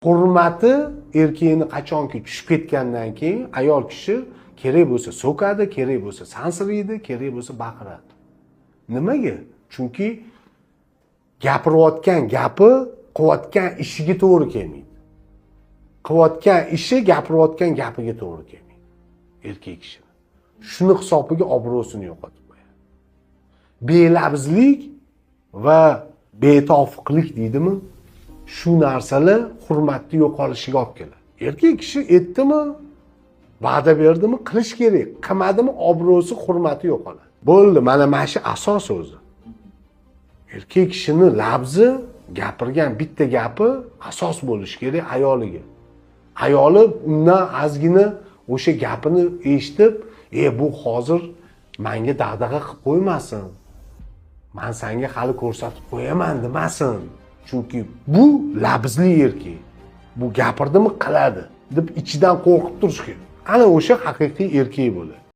hurmati erkakni qachonki tushib ketgandan keyin ayol kishi kerak bo'lsa so'kadi, kerak bo'lsa sansiraydi, kerak bo'lsa baqiradi. Nimaga? Chunki gapirayotgan gapi qilayotgan ishiga to'g'ri kelmaydi. Qilayotgan ishi gapirayotgan gapiga to'g'ri kelmaydi. Erkak kishi shuni hisobiga obro'sini yo'qotib qo'yadi. Belabzlik va betofiqlik deydimi? Shu narsalar hurmatni yo'qolishiga olib keladi. Erkak kishi aytdimi, va'da berdimi, qilish kerak. Qilmadimi, obro'si, hurmati yo'qoladi. Bo'ldi, mana shu asos o'zi. Erkak kishining labzi, gapirgan bitta gapi asos bo'lishi kerak ayoliga. Ayoli undan ozgina o'sha gapini eshitib, bu hozir menga dag'dag'a qilib qo'ymasin. Men senga hali ko'rsatib qo'yaman demasin. Chunki bu labzli erkak. Bu gapirdimi qiladi deb ichidan qo'rqib turish kerak. Ana o'sha haqiqiy erkak bo'ladi.